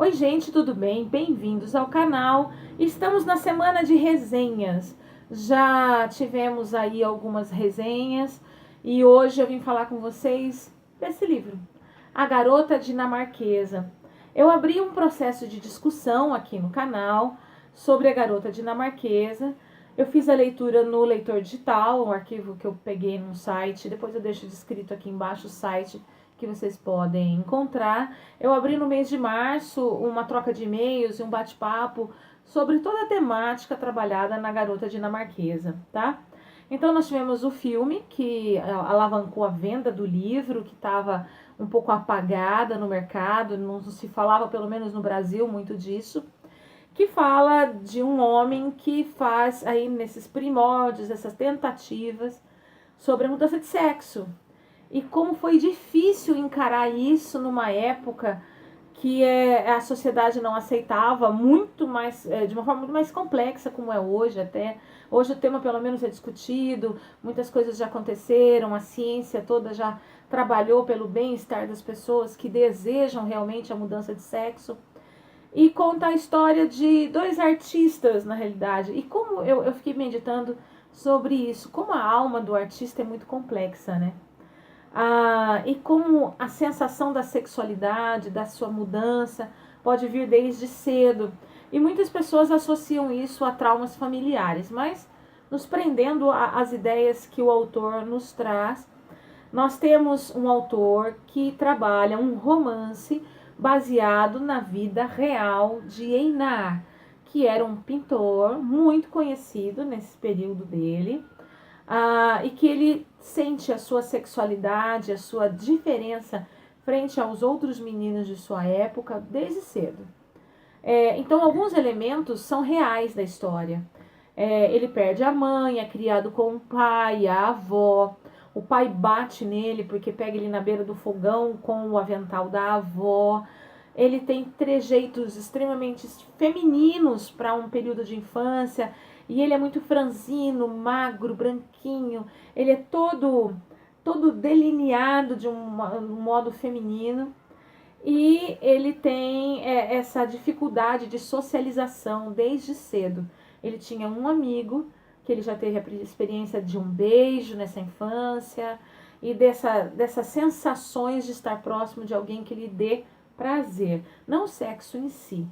Oi gente, tudo bem? Bem-vindos ao canal. Estamos na semana de resenhas. Já tivemos aí algumas resenhas e hoje eu vim falar com vocês desse livro, A Garota Dinamarquesa. Eu abri um processo de discussão aqui no canal sobre a Garota Dinamarquesa. Eu fiz a leitura no leitor digital, um arquivo que eu peguei no site, depois eu deixo descrito aqui embaixo o site que vocês podem encontrar. Eu abri no mês de março uma troca de e-mails e um bate-papo sobre toda a temática trabalhada na Garota Dinamarquesa, tá? Então nós tivemos o filme que alavancou a venda do livro, que estava um pouco apagada no mercado, não se falava, pelo menos no Brasil, muito disso, que fala de um homem que faz aí nesses primórdios, essas tentativas sobre a mudança de sexo. E como foi difícil encarar isso numa época que a sociedade não aceitava muito mais, de uma forma muito mais complexa como é hoje até. Hoje o tema pelo menos é discutido, muitas coisas já aconteceram, a ciência toda já trabalhou pelo bem-estar das pessoas que desejam realmente a mudança de sexo. E conta a história de dois artistas, na realidade. E como eu fiquei meditando sobre isso, como a alma do artista é muito complexa, né? E como a sensação da sexualidade, da sua mudança, pode vir desde cedo. E muitas pessoas associam isso a traumas familiares, mas nos prendendo às ideias que o autor nos traz, nós temos um autor que trabalha um romance baseado na vida real de Einar, que era um pintor muito conhecido nesse período dele, e que ele sente a sua sexualidade, a sua diferença frente aos outros meninos de sua época desde cedo. Então, alguns elementos são reais da história. Ele perde a mãe, é criado com o pai, a avó. O pai bate nele porque pega ele na beira do fogão com o avental da avó. Ele tem trejeitos extremamente femininos para um período de infância. E ele é muito franzino, magro, branquinho. Ele é todo delineado de um modo feminino. E ele tem essa dificuldade de socialização desde cedo. Ele tinha um amigo que ele já teve a experiência de um beijo nessa infância e dessas sensações de estar próximo de alguém que lhe dê prazer, não o sexo em si.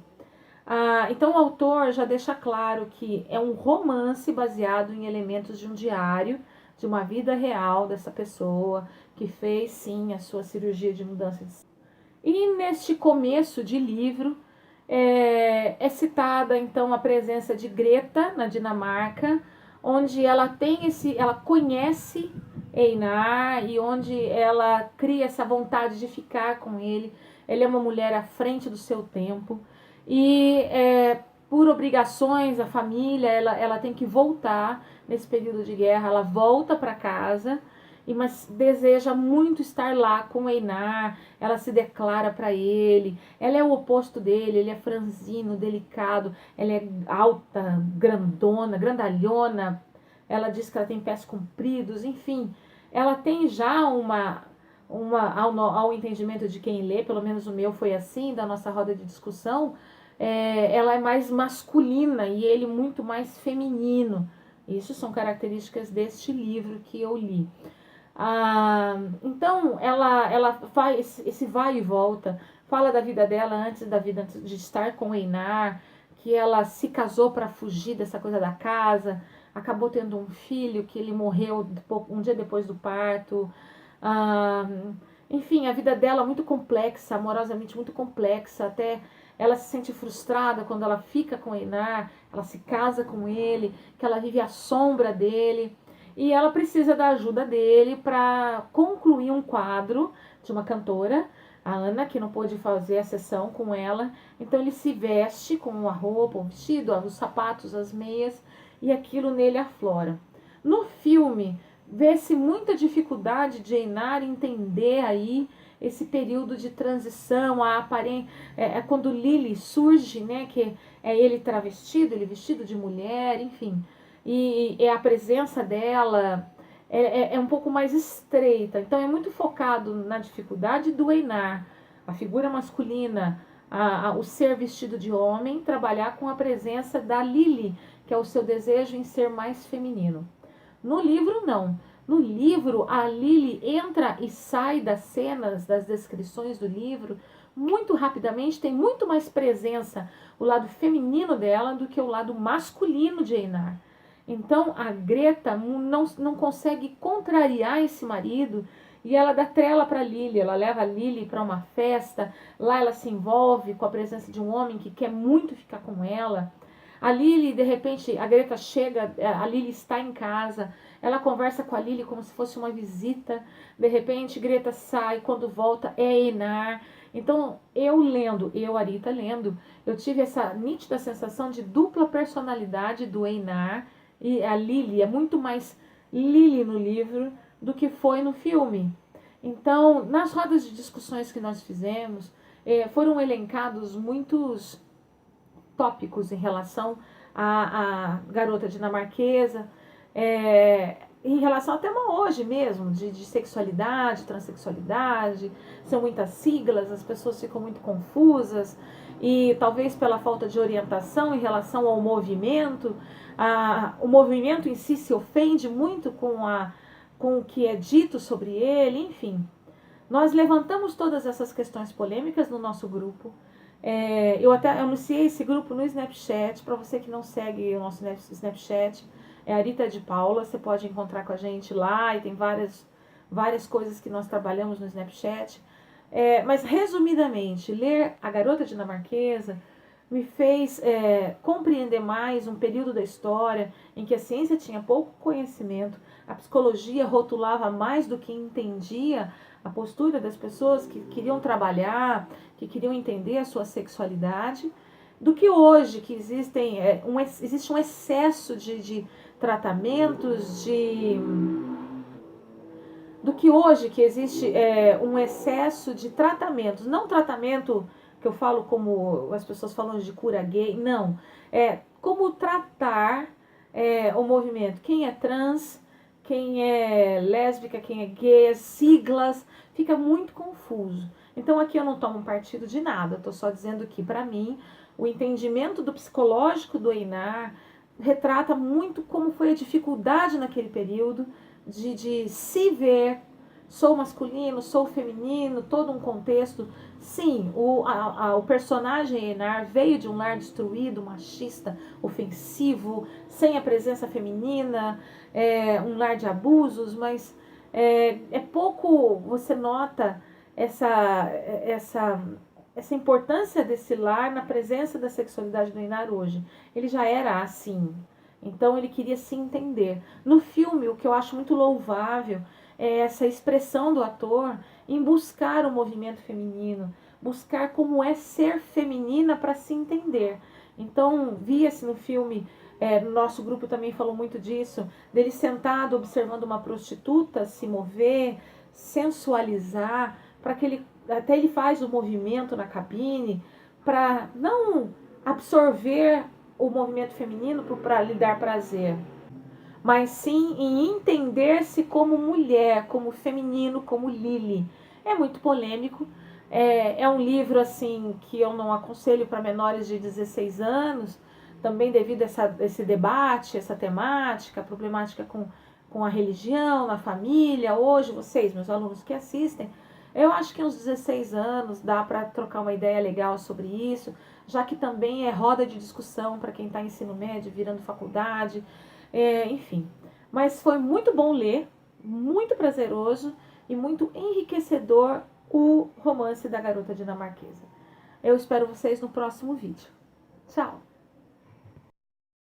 Então o autor já deixa claro que é um romance baseado em elementos de um diário, de uma vida real dessa pessoa que fez sim a sua cirurgia de mudança de sexo. E neste começo de livro é citada então a presença de Greta na Dinamarca, onde ela ela conhece Einar e onde ela cria essa vontade de ficar com ele. Ela é uma mulher à frente do seu tempo e por obrigações, a família, ela tem que voltar nesse período de guerra, ela volta para casa, mas deseja muito estar lá com Einar, ela se declara para ele, ela é o oposto dele, ele é franzino, delicado, ela é alta, grandona, grandalhona, ela diz que ela tem pés compridos, enfim, ela tem já ao entendimento de quem lê, pelo menos o meu foi assim, da nossa roda de discussão, ela é mais masculina e ele muito mais feminino. Isso são características deste livro que eu li. Então ela faz esse vai e volta, fala da vida dela antes de estar com Einar, que ela se casou para fugir dessa coisa da casa, acabou tendo um filho que ele morreu um dia depois do parto. Enfim, a vida dela muito complexa, amorosamente muito complexa, até ela se sente frustrada quando ela fica com Einar, ela se casa com ele, que ela vive à sombra dele. E ela precisa da ajuda dele para concluir um quadro de uma cantora, a Ana, que não pôde fazer a sessão com ela. Então ele se veste com a roupa, o vestido, os sapatos, as meias, e aquilo nele aflora. No filme, vê-se muita dificuldade de Einar entender aí esse período de transição, a aparência, quando Lily surge, né, que é ele travestido, ele vestido de mulher, enfim, e a presença dela é um pouco mais estreita, então é muito focado na dificuldade do Einar, a figura masculina, o ser vestido de homem, trabalhar com a presença da Lily, que é o seu desejo em ser mais feminino. No livro, não. No livro, a Lily entra e sai das cenas, das descrições do livro, muito rapidamente, tem muito mais presença o lado feminino dela do que o lado masculino de Einar. Então, a Greta não consegue contrariar esse marido e ela dá trela para Lily, ela leva a Lily para uma festa, lá ela se envolve com a presença de um homem que quer muito ficar com ela. A Lily, de repente, a Greta chega, a Lily está em casa, ela conversa com a Lily como se fosse uma visita, de repente Greta sai, quando volta é Einar. Então, Arita lendo, eu tive essa nítida sensação de dupla personalidade do Einar, e a Lily é muito mais Lily no livro do que foi no filme. Então, nas rodas de discussões que nós fizemos, foram elencados muitos tópicos em relação à garota dinamarquesa, em relação até hoje mesmo, de sexualidade, transexualidade, são muitas siglas, as pessoas ficam muito confusas, e talvez pela falta de orientação em relação ao movimento, o movimento em si se ofende muito com o que é dito sobre ele, enfim. Nós levantamos todas essas questões polêmicas no nosso grupo. Eu até anunciei esse grupo no Snapchat, para você que não segue o nosso Snapchat, é Arita de Paula, você pode encontrar com a gente lá, e tem várias coisas que nós trabalhamos no Snapchat. Mas, resumidamente, ler A Garota Dinamarquesa me fez compreender mais um período da história em que a ciência tinha pouco conhecimento, a psicologia rotulava mais do que entendia a postura das pessoas que queriam trabalhar, que queriam entender a sua sexualidade, do que hoje, que existe um excesso de tratamentos, do que hoje que existe um excesso de tratamentos, não tratamento que eu falo como as pessoas falam de cura gay, não, como tratar o movimento, quem é trans, quem é lésbica, quem é gay, as siglas, fica muito confuso. Então aqui eu não tomo partido de nada, estou só dizendo que para mim o entendimento do psicológico do Einar retrata muito como foi a dificuldade naquele período de se ver, sou masculino, sou feminino, todo um contexto. Sim, o personagem Einar veio de um lar destruído, machista, ofensivo, sem a presença feminina, um lar de abusos, mas pouco você nota essa importância desse lar na presença da sexualidade do Einar hoje. Ele já era assim, então ele queria se entender. No filme, o que eu acho muito louvável é essa expressão do ator em buscar o movimento feminino, buscar como é ser feminina para se entender. Então, via-se no filme, no nosso grupo também falou muito disso, dele sentado observando uma prostituta se mover, sensualizar, para que ele até ele faz o movimento na cabine para não absorver o movimento feminino para lhe dar prazer, mas sim em entender-se como mulher, como feminino, como Lily. É muito polêmico, é um livro assim que eu não aconselho para menores de 16 anos, também devido a esse debate, essa temática, a problemática com a religião, na família. Hoje, vocês, meus alunos que assistem, eu acho que uns 16 anos dá para trocar uma ideia legal sobre isso, já que também é roda de discussão para quem está em ensino médio, virando faculdade, enfim. Mas foi muito bom ler, muito prazeroso e muito enriquecedor o romance da Garota Dinamarquesa. Eu espero vocês no próximo vídeo. Tchau!